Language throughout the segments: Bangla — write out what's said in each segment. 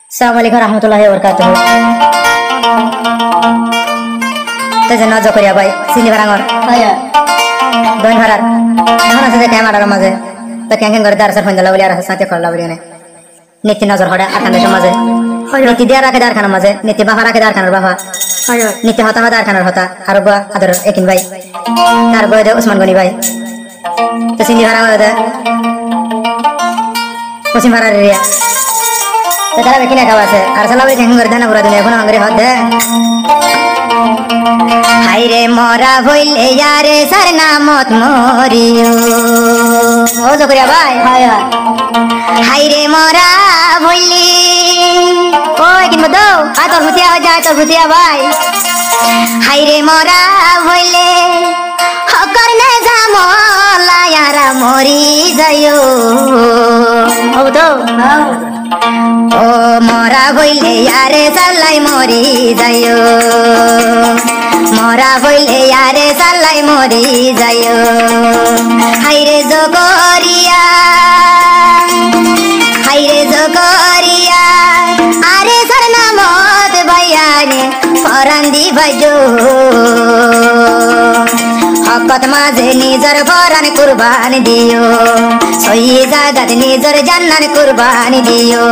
Assalamualaikum warahmatullahi wabarakatuh. Tejen najo koriya bhai, sini barangor. Aya. Don harar. Ehon ase kayak madar maze. Ta kengkeng gor dar sar fondala boli ar sate khalla boli ne. Niti nazar hoda akan de maze. Niti dia ra ke dar khana maze, niti bahara ke dar khana baha. Aya. Niti hota dar khana hota. Arba adar ekin bhai. Tar boy de Usman Goni bhai. Ta sini barangor de. Posim harar ria. Tetara bekine kawase ar salawi kengkeng gor dana pura dunia kono angre hode. হাইরে মরা হইলে ইয়ারে সার নামত মরিও ও জকরিয়া ভাই হাইরে মরা হইলে ওই কিনবো তো আ তোর ভুতিয়া হয়ে যায় তোর ভুতিয়া ভাই হাইরে মরা হইলে হকর নে জামলা ইয়ারা মরি যাইও ও তো ও মরা হইলে ইয়ারে সালাই মরি যাইও মরা হইলে আরে সালাই মরি যাইও হাইরে জগরিয়া আরে সার নামত ভাইয়ারে ফরান্দি ভাইজো হকত মাঝে নিজর ফরান কুরবান দিও সই জাগাত নিজর জান্নাত কুরবান দিও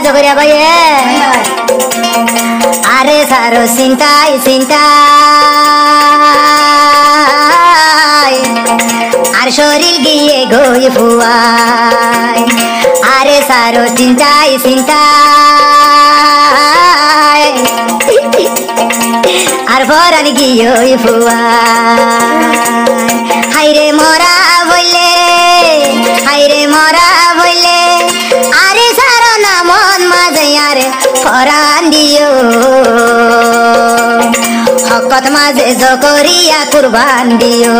জগরিয়া ভাই আরে সারো চিন্তাই আর শরীর গিয়ে গই ফুয়াই আরে সারো চিন্তাই আর ভরান গিয়ে ফুয়াই হাইরে মরা বইলে আরে সারো না মন মাঝে আরে ফরান দিও হকত মাঝে জকরিয়া কুরবান দিও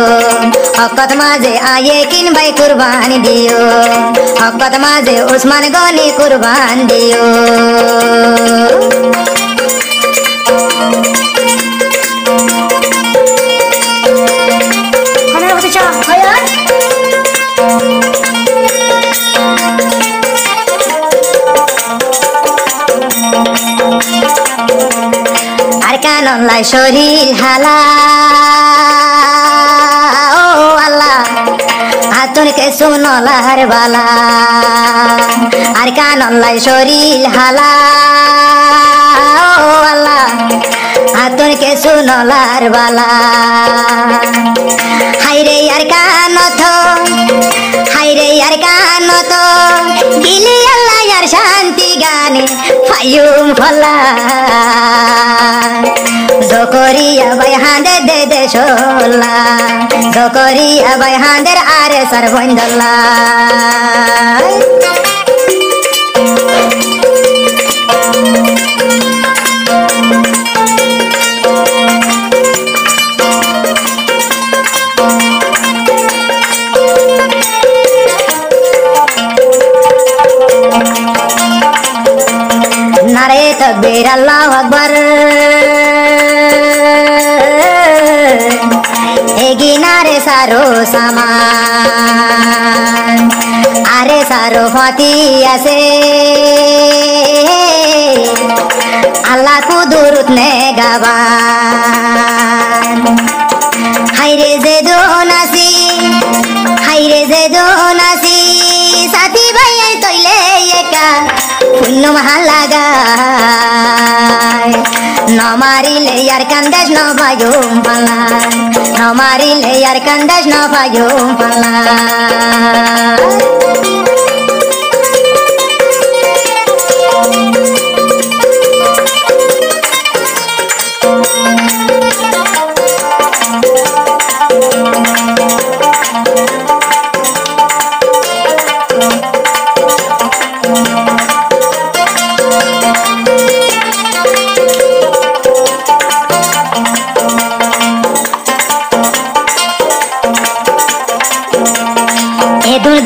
হকত মাঝে আয়ে কিন ভাই কুরবান দিও হকত মাঝে উসমান গনি কুরবান দিও আর কানলাই শরীর হালা ও আল্লাহ আতনকে সুনলার বালা আর কানলাই শরীর হালা ও আল্লাহ আতনকে সুনলার বালা হাইরে আর কানত গিলি আল্লাহ আর শান্তি গানে ফায়ুম ফলা জকরিয়া ভাই হাঁদে দে শোলা জকরিয়া ভাই হাঁদের আরে সার বন্দলা নারে তকবীর আল্লাহু আকবার এগিনারে সারো সামান আরে সারো ফাতি আছে আল্লাহ কুদরত নে গাবান হাইরে যে দোনাসি সাথী ভাই তইলে একা পুণ্য মহাল লাগায় নমারিলে আর কান্দাস নভায়ুম পালা নমারিলে আর কান্দাস নভায়ুম পালা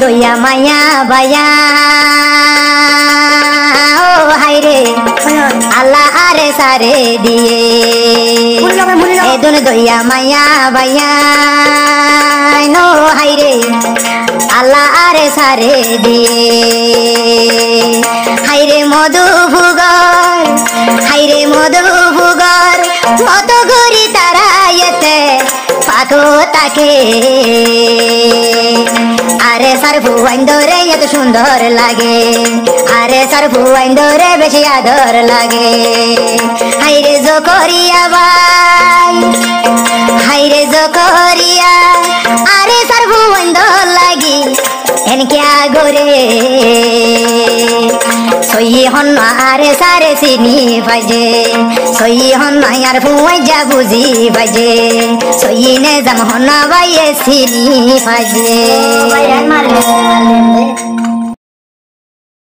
দইয়া মায়া বায়া ও হাইরে আল্লাহ আরে সারে দিয়ে এদুন দইয়া মায়া বায়া নো হাইরে আল্লাহ আরে সারে দিয়ে হাইরে মধুভুগর হাইরে মধুভুগর মত গরি তারা এতে পাখো তাকে আরে সার ভুয়াইন্দরে এত সুন্দর লাগে আরে সার ভুয়াইন্দরে বেশি আদর লাগে হাইরে জকরিয়া বাই হাইরে জকরিয়া আরে সার ভুয়াইন্দর লাগি এন কিয়া গোরে সই হন আরে সারে চিনি বাজে সই হন আর ভুয়াই যা বুঝি বাজে সই নে জাম হন বাইয়ে চিনি বাজে